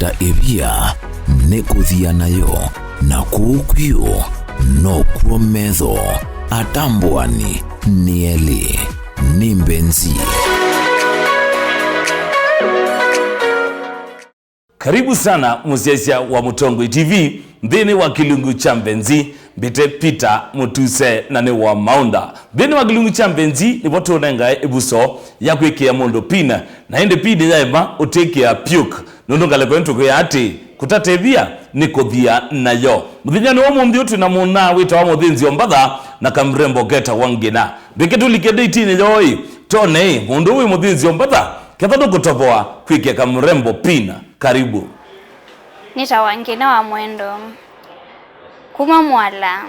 ta evia nekuthia nayo na kukwio no kuometho atambwani nieli ni mbenzi. Karibu sana musiasia wa Mutongoi TV ndini wa kilungu cha mbenzi mbite Peter Mutuse na ni wa Maunda. Ndini wa kilungu cha mbenzi ni watu onenga ebuso ya kuikia mondo pina na hindi pidi ya ema utekia puke nundunga leko entuko ya ati kutatevia ni kodhia na yo. Mdhinyani wa mumbiutu na muna wita wa mudhinzi ombadha na kamrembo geta wangina. Bikitu likede itini yoi tone mundu hui mudhinzi ombadha kethado kutoboa kuikia kamrembo pina. Karibu. Nita wangina wa mwendo kuma mwala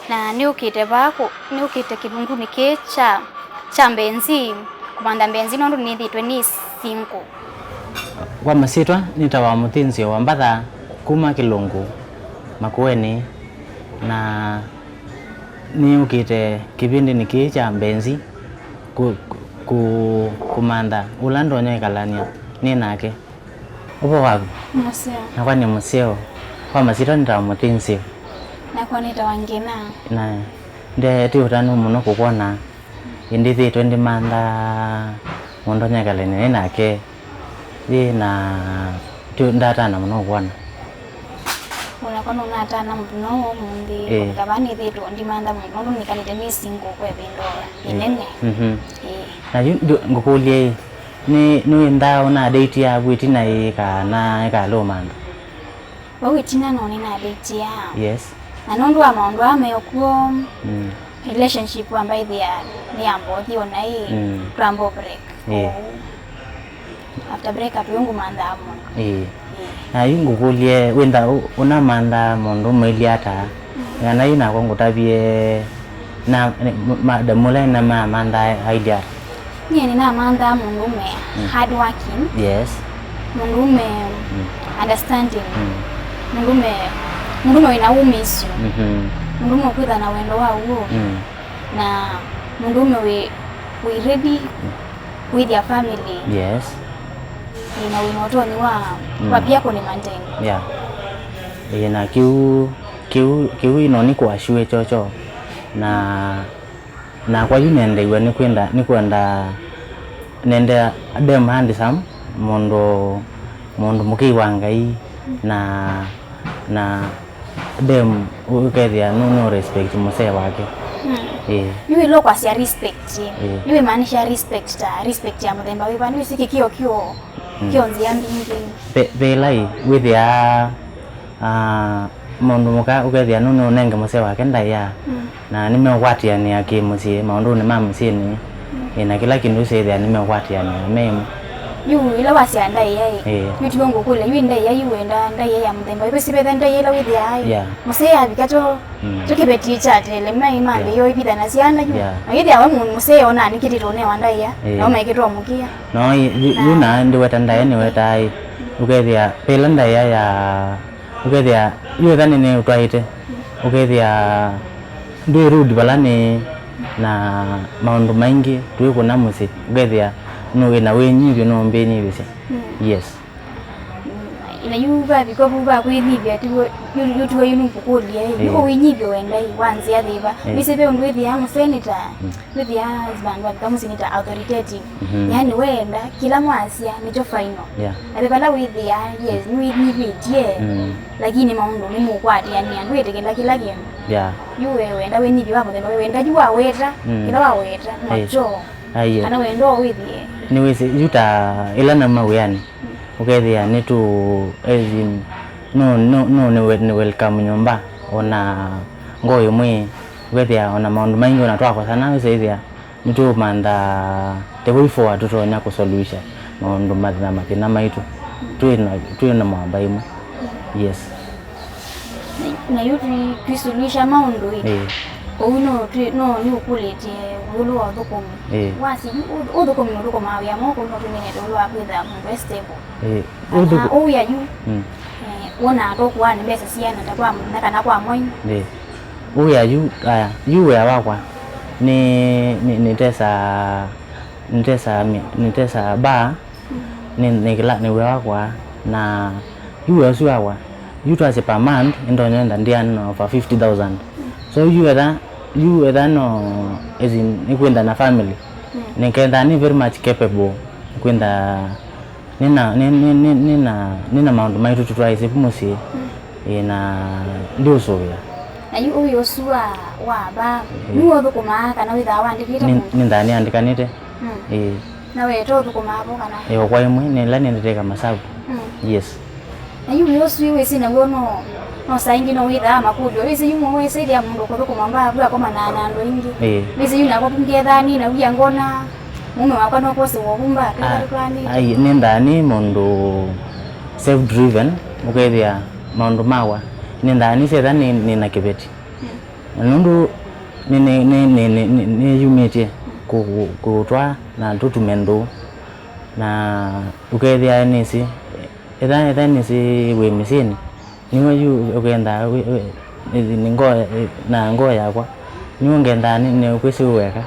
na niukite kibungu nikecha cha mbenzi kumanda mbenzi nondu nithitwe ni 5 kwa masitwa nitawa muthinzi wa mbatha kuma Kilungu Makueni na niukite kibindi nikecha mbenzi kumanda ulando nyekalania ni nake upo wapi museo na kwa ni museo kwa masitwa nitawa muthinzi na kwa nitawa ngina na nde ti utanu muno kukuona indithi 20 manda mondo nyekalania ni nake na tu ndatana muno kuona unakono unatana muno mundi kabani thitu ndimanda muno nikanite ni 5 kwa bindo inene na ngukulie ni ndao na date ya witina na lo manda witina no ni na date ya yes na nondu amaundu ameokuo relationship ambayo ni ambothi onai rambo break after break up yungu manda amu na ngukulie wenda una manda mundu mwiliata na ina kwa ngutabie na madamula na manda idea ni na manda mundu me hard working yes mundu me understanding mundu me ina umisu mundu me kwitha na wendo wa uo na mundu me we ready with your family yes na winoto ni wa pia ko ni maintain yeah na kiu ino ni kwa shue chocho na kwa yunende iwe ni kwenda nende dem handsome mondo mukiwa ngai na dem ukethia no respect muse wake yui lo kwa sia respect yui maanisha respect ya muthemba wiva ni siki kio nzia mbingi belai with ya mundu muka ukethia no nenge muse wake ndaya na nimegwatia ni akimusie maundu ni mamusie ni na kila kindu sethia nimegwatia ni memo yu ila wasia ndai yai yu tibongo kule yu ndai yai wenda ndai ya muthemba wiva sibetha ndai ila with ya muse ya bikato tukibeti chate le mai mambe yo ibida na siana yu na yidi awa muse ona nikitito ne wandai ya na maikitwa mukia no yu na ndi weta ndai ni weta ukethia pela ndai ya ukethia yu thani ni utwaite ukethia ndi rudi balani na maundu maingi tuiko na musi ukethia no na wenyivyo no mbenyivyo yes ina yuva bikobuba kwithivya tuwe yunumpukulia yuko wenyivyo wenda wanzi athiva bisebe undu ithia senator withia husband wa kama senator authoritative yani wenda kila mwasia nicho final abebala withia yes ni wenyivyo lakini maundu ni mukwati yani andu itekela kila kindu yuwe wenda wenyivyo wapo then wenda yuwa weta kila waweta nacho ana wendo withie ni wese yuta ila na mawani ukethia ni tu ezin no ni welcome nyumba ona ngoyo mwe ukethia ona maundu maingi ona twako sana wese ithia ni tu manda the way forward tutonya ku solution maundu mathina maitu tu na mwamba imo yes na yuti kusuluhisha maundu uno ni ukulete ulu wa thukumu wasi uthukumu no thukuma ya moko no tunene ulu wa kwitha mu stable ya yu wona tokuwa ni besa siana takwa nakana kwa moyo uya yu ya wakwa ni nitesa ba ni kila ni wewa kwa na you also our you to as a per month ndo nyenda ndiano for 50,000 so you either no as in ikwenda na family nikenda ni very much capable kwenda nina mount maitu tutwaise pumusi ina ndio soya na yu yosua wa ba nuo thukuma kana witha wandikite ni ndani andikanite na we to thukuma hapo kana kwa imwe ni la nendeka masabu yes na yu yosu we sina wono no saingi no witha makudio wese yu mwe saidia mundu ko thukuma ba bwa koma na ndo ingi wese yu na ko pungethani na uya ngona mume wakwa no kose wobumba ai ni ndani mundu self driven ukethia maundu mawa ni ndani setha ni na kibeti nundu ni yumetie kutwa na tutumendu na ukethia nisi etha nisi we misini niwe yu ukenda ni ngoya na ngoya yakwa niwe ngenda ni kwesi weka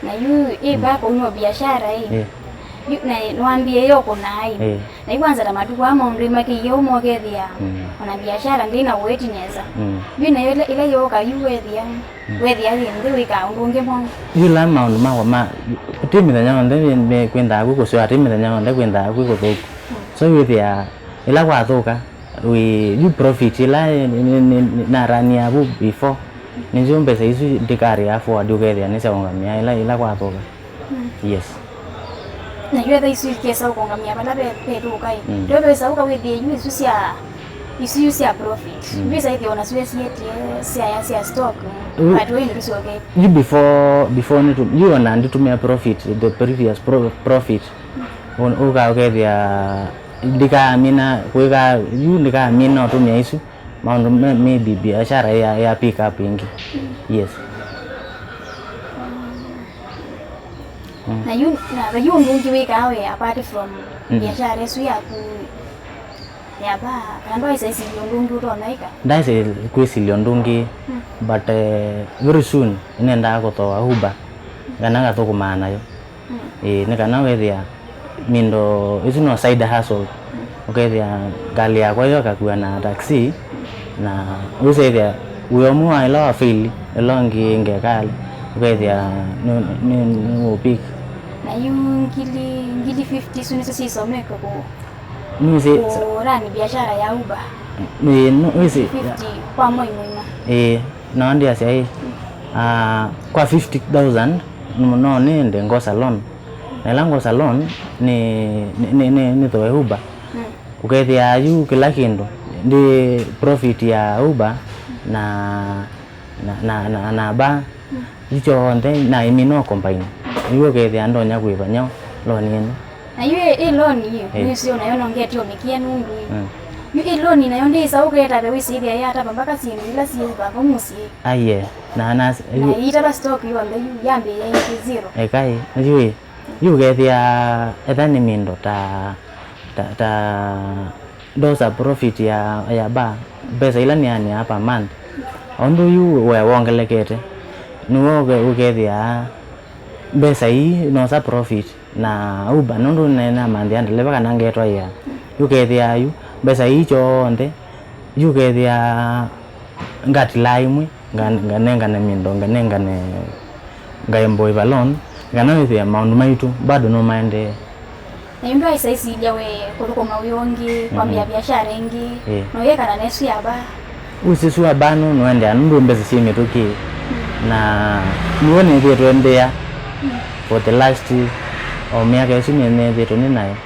na yu iba ko no biashara hii na nwambie yoko nai na kwanza na matuko ama ndima kiyo mogethia ona biashara ndina wetineza bina ile yoka yuwethia wethia ndi wika ndunge mo yula maundu ma timira nyonde me kwenda guko sio timira nyonde kwenda guko thuku so wethia ila kwa thuka we you profit ila na rani abu before nizo mbesa isu dikari afu adugethia ni saongamia ila kwa thuka yes na yetha isu kesa ukongamia bala betu kai ndio besa ukawithia isu sia profit bisa hiyo na swesi yeti sia stock but when it is okay you before you ona nditumia profit the previous profit ukawethia ndikamina kwega you ndikamina utumia isu maundu maybe biashara ya pick up ingi yes na yu ndungi wika we apart from biashara yesu yaku yaba kando isa isi ndungi utonaika ndaise kwesi ndungi but very soon inenda kutoa huba ganaga thukumana yo nikana wethia mindo isu no side hustle ukethia gali yakwa yo kakua na taxi na usethia uyomu ila afili elongi ngekali ukethia ni upik na yu ngili 50 suni sisi someka ko nisi rani biashara ya uba nisi 50 kwa moi mwima na ndia sai kwa 50,000 no nende ngo salon na lango salon ni toa uba ukethia yu kila kindu ndi profit ya uba na ba icho onde na imino combine iwe kethia ndonya kwivanya loni ino na yue loni hiyo ni sio nayo nongetio mikia nundu yue loni nayo ndi sauketa be wisiria yata mpaka sindu ila si ba komusi aye na ita stock yo nde yambe ya zero ekai yue kethia ethani mindo ta dosa profit ya ba pesa ila ni ani hapa month ondu yu we wongelekete nuoge ukethia pesa hii no sa profit na uba nundu na mandi ande leva kana ngetwa ya ukethia yu pesa hii chonde ukethia ngati laimwe nganengane mindo nganengane ngaembo ivalon ganawithia maundu maitu bado no maende na yundu aisa isija we kuthukuma wiongi kwambia biashara ingi no yekana nesu yaba usisu abano no ende anundu mbezi simituki na nione vyetu endea for the last miaka yesu nione vyetu ninayo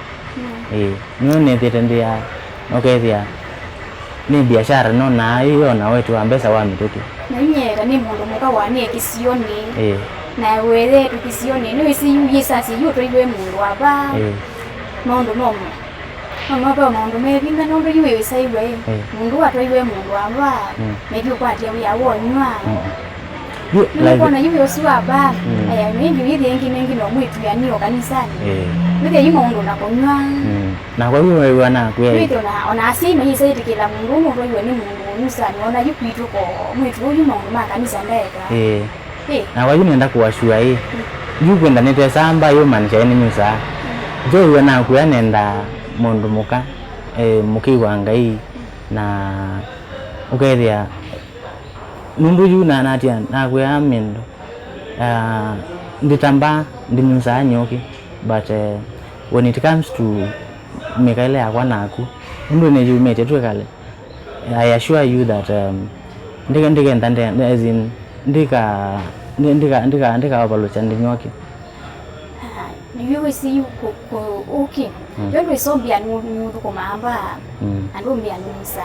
nione vyetu endea okethia ni biashara no na hiyo na wetu ambesa wa mituki na nyera ni mundu muka wane kisioni na wele tukisioni no isi yisasi yuto iwe mundu aba maundu nomo pa maundu mevinga nondo yuwe saiwe mundu atoiwe mundu aba mebi kwatia ya wonywa Niko na yuwe osuwa ba aya mengi mengi no mwitu ya niyo kanisani withe yimo mundu nakonywa na kwa hiyo wana kwa withe ona asime hii saiti kila mundu mundu yuwe ni mundu nusani ona yukwitu ko mwitu uyu mundu ma kanisa ndeka na kwa hiyo nenda kuwashua hii yu kwenda nete samba yu manisha ni nyusa jo yu na kuya nenda mundu muka muki wa ngai na ukethia nundu yu na natia na kuya mindo nditamba ndinyusa nyoki but when it comes to mekaile yakwa naku nundu ne yu mete twekale I assure you that ndika ndande as in ndika overlocha ndinyoki you see you okay you so be anu kumamba anu be anusa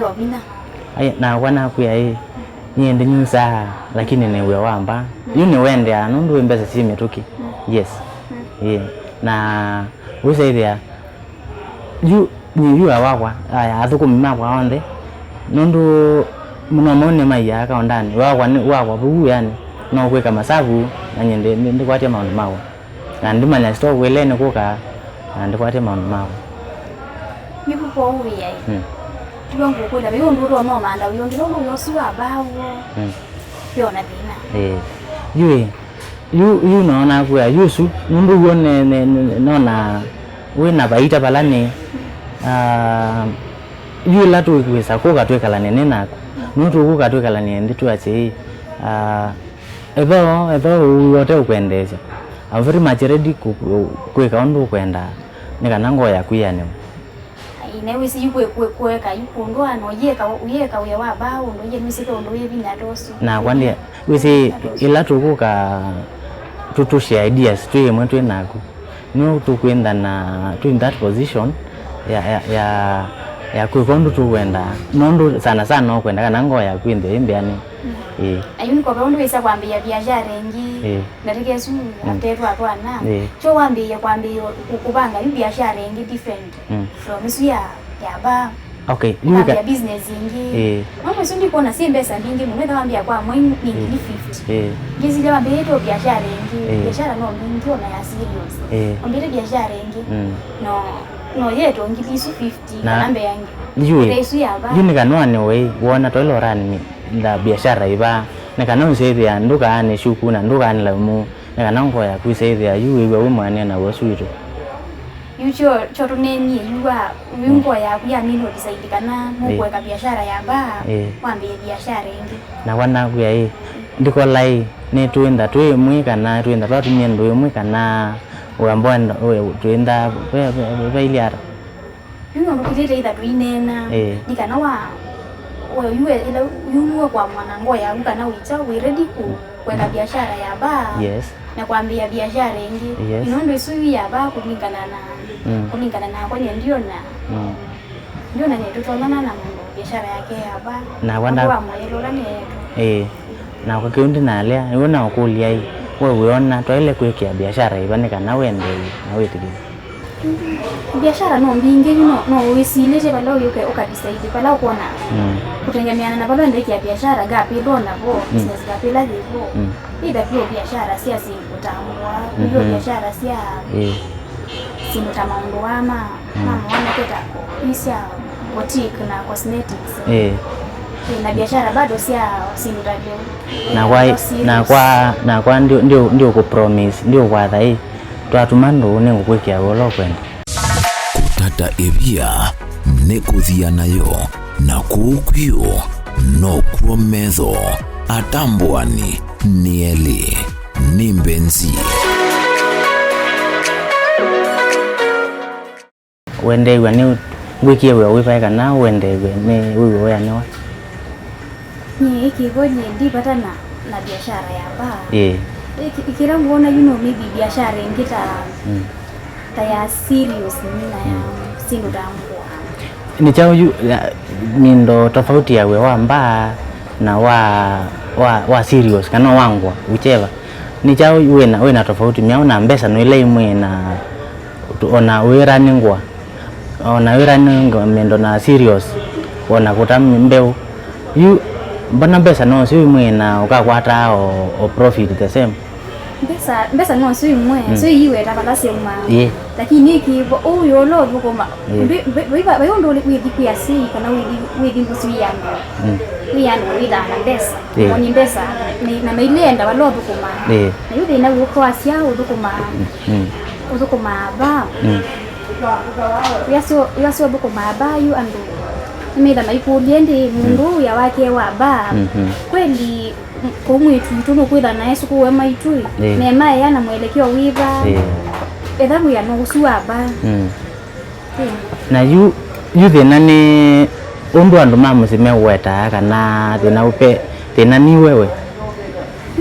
yo bina ai na wana kuya niende nyusa lakini ne we wamba yuni wende anundu embeza sime toki yes na we say there you awakwa aya athukumima kwa onde nundu muno mone maiya ka ondani wakwa bugu yani no kweka masavu na nyende ndikwatia maundu mawo na ndimanya store welene kuka na ndikwatia maundu mawo yipo po uya tuongo kula biyo nduro no manda uyo ndiro yosi wa bawo yo na dina you naona kwa yusu nundu wone nona we na baita balani yu latu kwesa kuka twekala nene nako nutu kuka twekala nende tuache evo yote ukwendesha I'm very much ready kweka ondu kwenda nikanango ya kuyane ine wisi yukwe kweka yukundwa no uyeka uya wa bawo ndo ye misike ndo ye bina dosu na kwandi wisi ilatu kuka tutushare ideas tuye mwetu nako no tukwenda na to in that position ya kwekondu tuwenda nondu sana no kwenda kana ngoya kwinde imbeani ayuni kwa kaundu wisa kwambia biashara engi ndateke su atetu atwana cho kwambia ukubanga yu biashara engi different from isu ya ba okay ya business engi mama sundi kona si mbesa ndingi mwenda kwambia kwa mwe ni 50 gizi ya beto biashara engi biashara no ndingi ona ya serious ombele biashara engi no yeto ngi isu 50 nambe yangi isu ya ba yuni kanwane we wona toilo rani la biashara iba nekana usaidia nduka ane shuku na nduka ane lamu nekana ngoya kuisaidia yuwe umwane na wasuito yucho chotuneni yuwa wingo ya kuya mino disaidikana mukweka biashara ya ba kwambie biashara ingi na wana kuya ndiko lai ne tuenda tuwe mwikana tuenda twatumie ndo mwikana uambonda tuenda bailiara yuno nukutete ida tuinena nikana wa yuwe ila yuwe kwa mwanango ya ukana uita we ready kweka biashara ya ba na kwambia biashara ingi inondo isu ya ba kulingana na kwenye ndio na tutolana na mungu biashara yake ya ba na wanda kwa mwelo lane na kwa kiundi na lea uona ukulia hii wewe uona toile kuwekea biashara ibanika na wende na wewe tigi biashara no mbinge no wisilete bala uyoke ukadisaidi bala kuona kutengemeana na bala ndeki ya biashara gapi dona bo business gapi la hivyo ida pia biashara si kutambua hiyo biashara si simutamaundo ama wana keta isa boutique na cosmetics na biashara bado si na kwa ndio ku promise ndio kwa dhai twatumando ne ngukwekia wolo kwenda kutata ebia nekuthia nayo na kukwio no kuometho atambwani nieli nimbenzi wende wani ngwikie we wipa kana wende we ne wiwe yanewa ni ikigoje ndipata na biashara ya ba ikira ngona maybe biashara ingita ya serious nina ya sindu dambo ni chao mindo tofauti ya we wamba na wa serious kana wangwa ucheva ni chao we na tofauti miaona mbesa no ile imwe na ona wera ningwa mindo na serious ona kutamye mbeu mbona mbesa no si imwe na ukakwata o profit the same mbesa no sui mwe sui iwe ta bala sema lakini kibo uyo lo bukoma ba yondo le kwi asi kana wi kusui yangu wi yangu wi da na mbesa woni mbesa na mailenda ba lo bukoma na yude na wi ko asia udukoma udukoma ba yaso bukoma ba yu andu meda maikuliende mundu ya wake wa ba kweli kumwitu tuno kwitha na Yesu kuwe maitui mema yana mwelekeo wiva ethabu ya no gusua ba na yu thina ni undu andu mamusime weta kana thina upe thina ni wewe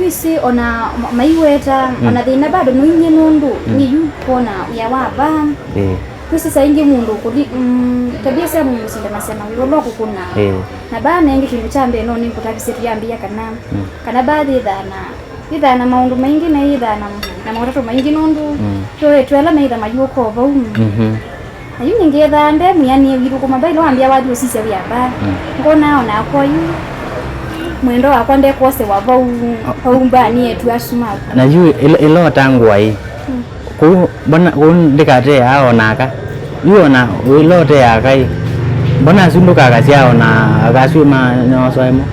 wisi ona maiweta ona thina bado nuinye nundu ni yu kona ya wa ba wisi saingi mundu kuli tabia sia mundu sinda nasema wilo kukuna na bana ingi kindu chambe no ni kutabisiria ambia kana baadhi dhana maundu maingi na idhana na maundu maingi nundu twela na idha majuko ba na yu ninge dhande myani wiru kuma bailo ambia wadi osisi ya ba ngona ona kwa yu mwendo wakwa nde kose wa bau mbani yetu asuma na yu ilo tangu ai ku bona ndikate aonaka yona wilote yakai bona sunduka kasia ona akasuma nyosoemo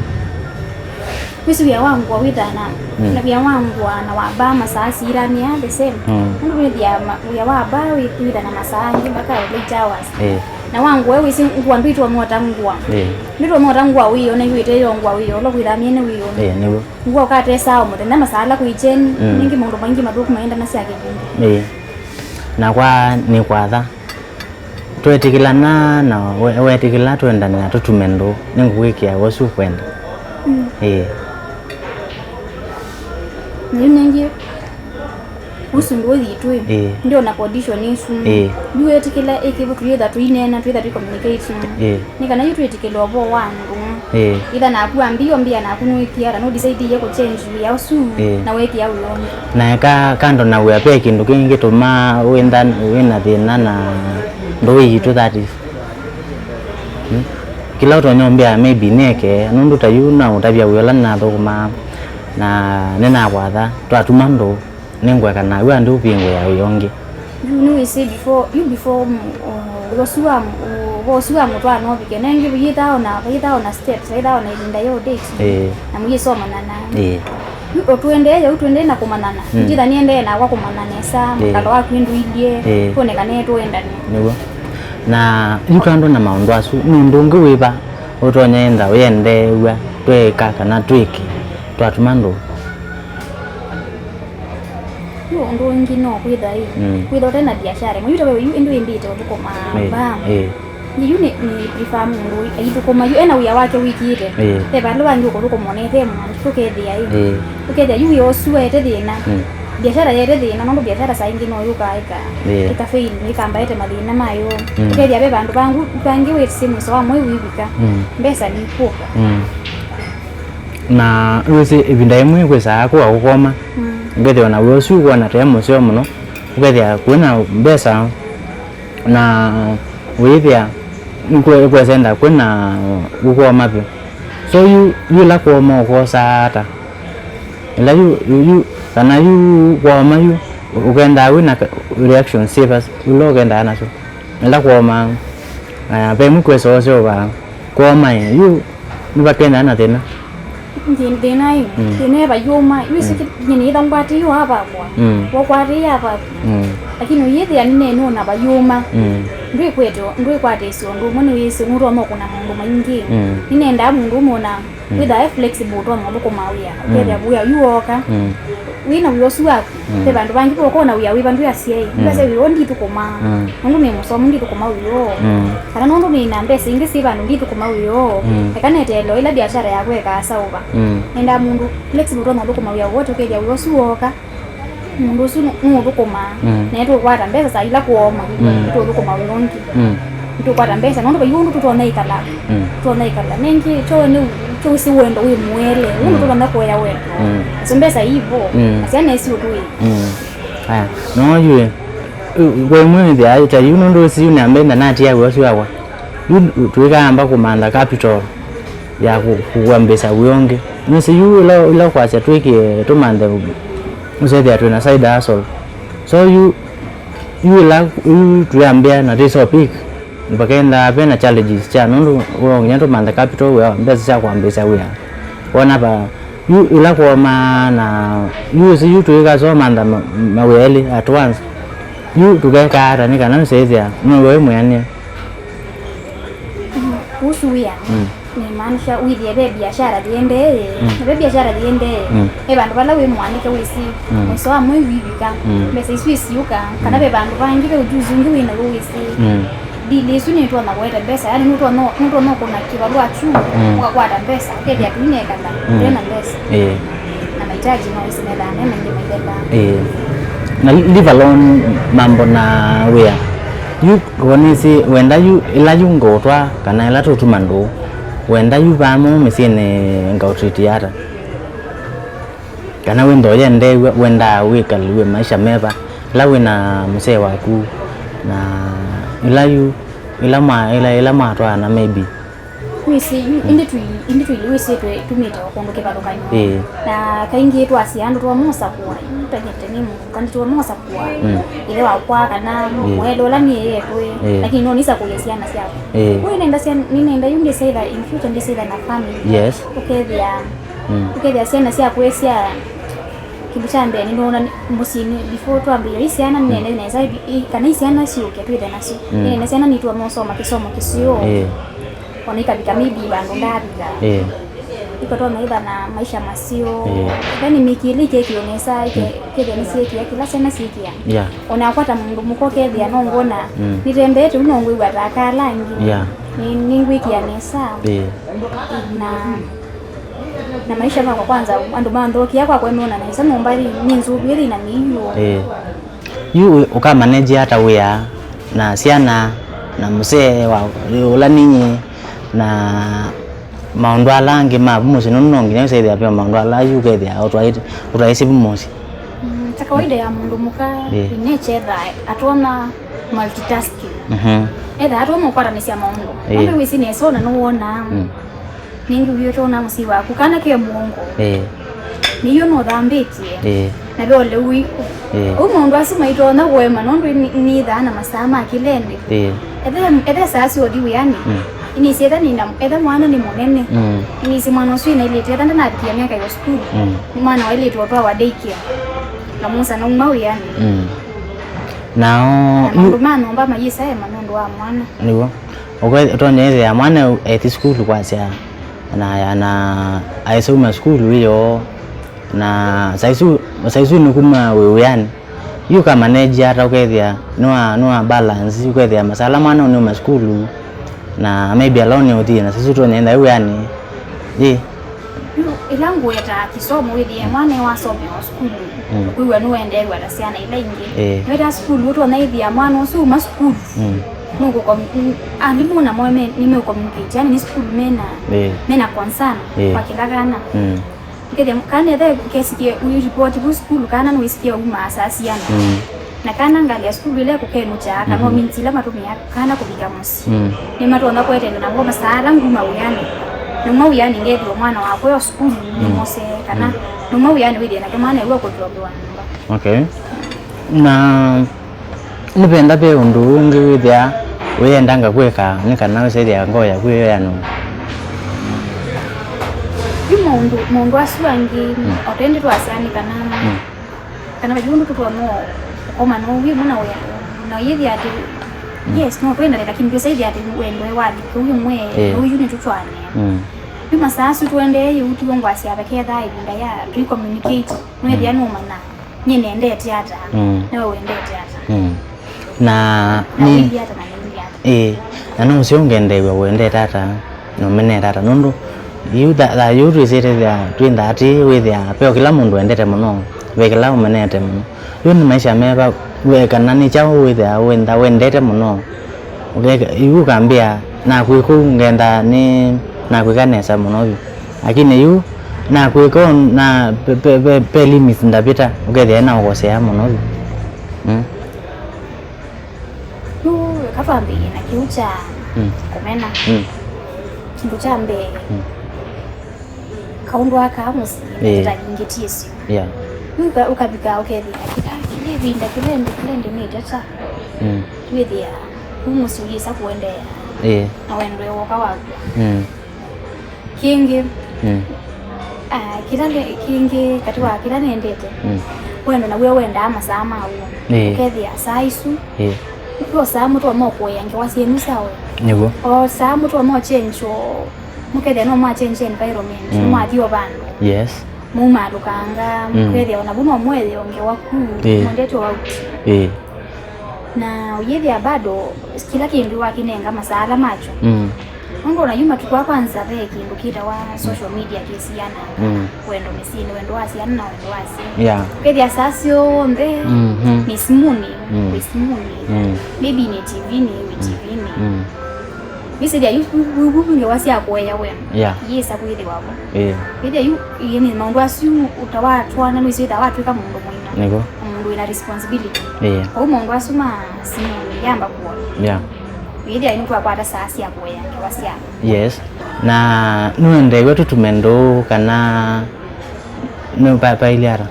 wisu ya wangu wa widana na bia wangu na waba masasi irani ya the same ndu ya waba widana masani mpaka lejawas na wangu wewe si ngwandu itwa mwatangwa ndito mwatangwa wiyo na yuite yongwa wiyo lo kwidamine wiyo niwo ngwa kate sawa mutenda masala kuicheni ningi mundu maingi maduku maenda na siake bingi na kwa ni kwatha twetikilana na wetikila twendana na tutumendo ninguwikia wosu kwenda ningi usundu yitwe ndio na condition isu yu etikila ekibu tuyetha tuinena twetha tu communicate nikana yitu etikila obo wangu ida na ku ambio mbia na kunuikia no decide ye ko change ya usu na weki ya uyo na kando na we ape kindu kingi tuma wina thina na ndo yitu that is kila utonyombia maybe neke nundu tayuna utabia wiola na thuma na nena kwatha twatuma ndo ningwe kana we andu pingo ya uyongi you say before wosua mutwa no bikenenge biyita ona steps ida ona inda yo date na muyisoma nana utwende na kumanana njitha niende na kwa kumanana esa mukalo waku indu indie kuonekane twendane niwo na yukando na maundu asu nundu ngi wiba utonyenda wende wa tweka kana twiki twatumando ndo ngino kwitha kwitha tena biashara muyuta wewe yu endo imbite ukoma ba ni prefer mundu ayitu koma yu ena uya wake wikire te balo bangi ko monete mwana tukethia ukethia yu yosuwe te thina biashara yete thina no biashara saingi no yukaika ikafail nikamba ete madina mayo ukethia be bandu bangi wesimu so amwe wibika mbesa ni poka na wese ibinda imwe kwesa ko akukoma ngethia na wosu kwa na temo sio muno ukethia kwena mbesa na withia nkwe senda kwena ukoma pyo so you la kuoma ukosa ata ila you kana you kuoma you ukenda wina reaction savers ulogenda naso ila kuoma pe mukwe so ba kuoma you nibakenda na tena ndina ine bayoma yusi nyini idangwati yo hapa kwa kwati hapa lakini uyethia nene no na bayoma ndui kweto ndui kwate sio ndo mwana wese nguro mo kuna mundu maingi ninenda mundu mona with a flexible to mo ko mawia ukethia buya yuoka wina uyosu waku te bandu bangi ko na uya wibandu ya sie mbese wirondi tukoma mundu me musomo ndi tukoma uyo kana nundu ni na mbese ingi si bandu ndi tukoma uyo ekane telo ila biashara yako ekasa uba nenda mundu flexible to mo ko mawia wote ukethia uyosu woka mundu su mundu koma neto kwata mbesa sa ila kuoma to tukoma uyondi to kwata mbesa nundu bayundu tutona ikala nengi cho si wendo we mwele mundu tona ko ya wendo mbesa hivyo asiane si utui haya no yue we mwe dia aita yuno ndo si unambe na nati ya wosu yawa tuika amba kumanda capital ya kuambesa uyonge nisi yu ila kwacha twiki tumande usethia twina side hustle so you tuambia na this topic bakenda pena challenges cha nundu nyanto manda capital we mbeza cha kuambia we ona ba you ila kwa maana you tuiga so manda maweli at once you tugeka ara ni kana usethia no we mwani kuhusu ya ni maanisha uithie biashara diende biashara diende bandu bala we mwanike wisi mwiso wa mwe wibika mbese isisiuka kana bandu bangi be ujuzi ngi wina wisi dili suni to na kweta pesa yani mtu no kuna kibarua chu ukakwata pesa kedia tuine kanda tena pesa na mahitaji no isinela nene ndio na live alone mambo na wea you konisi wenda you ila you ngotwa kana ila tutumando wenda you bamo misine ngautreat yata kana wendo yende wenda wikaliwe maisha meva la wina msee waku na ila matwa na maybe wisi indi wisi tumita wakondoke bado kanyo na kaingi yetu asiandu tuwa mosa kuwa tanyete ni kandi tuwa mosa kuwa ile wakwa kana mwelo la ni yetu lakini no nisa kuyesiana siapo wewe nenda yunge say that in future ndi say that na family yes okay there siana siapo esia kibuchande ni nona musini before to ambia isiana nene neza kana isiana sio ketwe na sio nene isiana ni tuwa mosa makisomo kisio onika bikamibi bango ndabiga iko naiba na maisha masio yani mikili kionesa kede nisieki kila sena sikia onakwata mundu mukoke thia no ngona nitembete unongwe wataka langi ni ngwiki ya nesa na maisha yako kwanza andu mandoki yako kwemona na isema mbali ni nzuri ile na miyo you uka manage hata wea na siana na msee wa ula ninyi na maundu alangi mabumosi nonongi na saidia pia maundu ala yugethia utwaisi bumosi kawaida ya mundu muka nature atona multitasking either atoma kwara nisia maundu ambe wisi ne sona no wona ningi uyotona musi waku kana ke muongo niyo no dhambitie na dole wi umundu asuma itona wema nondu ni dhana masama kilende ede sasi odi yani ini sieta ni na eda mwana ni monene ini si mwana sui na ile teta ndana atia miaka ya school mwana wa ile tuwa wa daycare na musa na umau yani nao mwana nomba mayisa ya manondo wa mwana niwo utonye ya mwana at school kwanza na aisoma school hiyo na saisu ni kuma wewe yani you ka manage hata ukethia no balance ukethia masala mwana ni school na maybe alone odi na sisi tunaenda hiyo yani ilangu yata kisomo wedi mwana wa somo wa school kuwa no ende wa dasiana ile ingi weda school watu na hivi ya mwana usu ma school mungu kwa alimu na moyo nime communicate yani ni school mena konsana kwa kilagana kede kana the kesikie u report bu school kana no isikia uma asasiana na kana ngalia school ile kukenu cha kama mintila matumia kana kubika musi ni matu onda kwetenda na ngoma sala nguma uyani numa uyani ngedro mwana wako yo school ni mose kana numa uyani widi na kama na iwe ko drobiwa okay na nipenda pe undu ungi withia weyendanga kweka nikana wesaidia ngoya kwiyo yanu mundu asuangi otende twasiani kana bajundu tutwamo oma no wi muna we na yidi ati yes no kwenda lakini pesa yidi ati wendo wadi kuyu mwe uyu ni tutwane bima sasa tuende yuti bongo asiaba kedha ibinda ya tu communicate mwe dia no mana nyene ende tiata na wewe ende tiata na ni na no siongende wewe ende tata no mene tata nundu you that you reserve ya twinda ati withia peo kila mundu endete muno we kila umenete muno yo ni maisha meba we kana ni chao withia wenda wendete muno you kambia na kuiku ngenda ni na kuikanesa muno lakini you na kuiko na pe limits ndapita ukethia na ukosea muno kafambi na kiucha komena kiucha mbe kaundwa ka musi tajingetisi ukabika ukethia kivinda kilende mitata twithia umusuliza kuendea na wendwe woka waku kingi kingi katiwa kila nendete wendo na wewe wenda amasaa mawo ukethia saa isu uko saa mtu amoko yange wasienu sawe nigo o saa mtu amoko change mukethia no ma change environment no adio bandu yes mumadukanga mukethia ona buno mwele onge waku mondeto out na uyethia bado kila kindu wakinenga masala macho Mungu unajuma tukwa kwanza veki ndukita wa social media kisiana wendo mesini wendo wasi ana wendo wasi kedi sasio mbe ni simuni maybe ni TV ni TV ni bisi dia yubu nge wasi akoya wendo yes akwide wabo kedi yu yeni maundu asu utawatwa na mwisi utawatwa kama mundu mwina niko mundu ina responsibility au mundu asuma simuni yamba kwa Video ini kwa kwata sasi ya boya kiwasia. Yes. Na nuende wetu tumendo kana no papa iliara.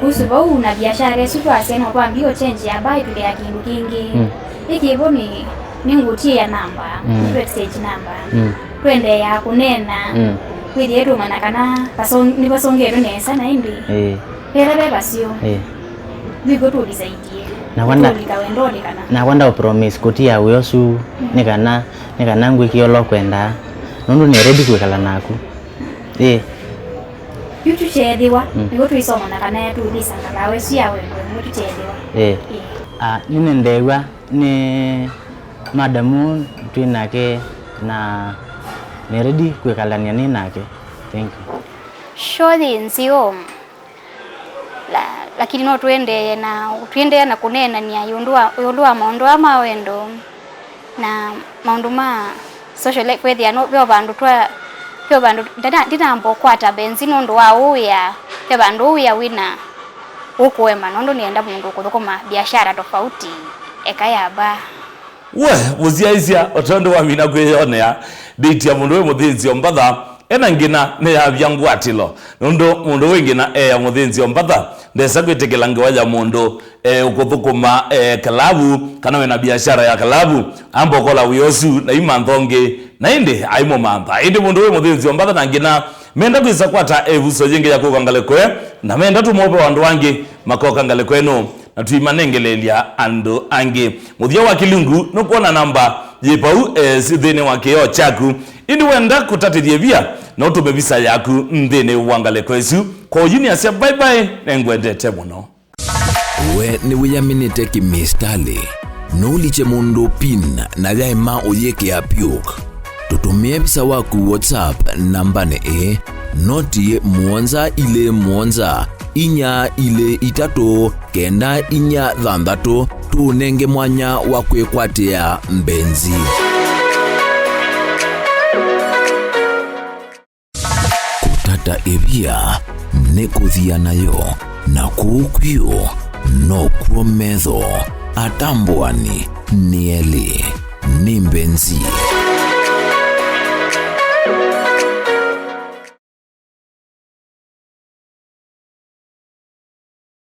Kuhusu bau na biashara siku asema kwa mbio change ya bai tule ya kindu kingi. Hiki boni ningutie namba, exchange namba. Twende ya kunena. Video yetu manakana ni basongero ne sana indi. Hela beba sio. Bigo tu disaidie. Na wanda promise kutia uyosu nikana ngwikio kwenda nundu ni ready kwekala naku yutu chediwa nigo tuisoma na kana tu lisanga lawe sia wewe yutu chediwa nini ndewa ni madamu twinake na ni ready kwekalania ni nake. Thank you. Shodi nzio lakini no tuende na kunena ni yundua maundu ama wendo na maundu ma social life with ya no byo bandu ndinambo kwata benzino ndo wa uya te bandu uya wina ukwema nondo nienda mundu kuthukuma biashara tofauti ekayaba we muziaizia otondo wa mina kweyonea date ya mundu we muthinzi ombatha ena ngina ne ya byangwatilo mundu wengina ya muthinzi ombatha ndesa kwitekela ngewaja mundu ukuthukuma kalabu kana wena biashara ya kalabu ambo kola uyosu na imanthonge na indi aimo mantha indi mundu we muthinzi ombatha na ngina menda kwisa kwata evuso jingi ya kukangale kwe na menda tumope wandu wangi makokangale kwenu na tuimanengelelia andu angi muthia wa kilungu nukuona namba jipau thini wa kio chaku indi wenda kutatithie via na utume visa yaku nthini wangale kwesu kwa ujini asia bye bye nengwendete muno we ni wiyaminite kimistali nuliche mundu pin na yaima uyeke ya piuk tutumie visa waku WhatsApp nambane noti mwonza inya ile itatu kenda inya thanthatu tunenge mwanya wa kwikwatia mbenzi kutata evia nekuthia nayo na kuukwio no kuo metho atambwani nieli ni mbenzi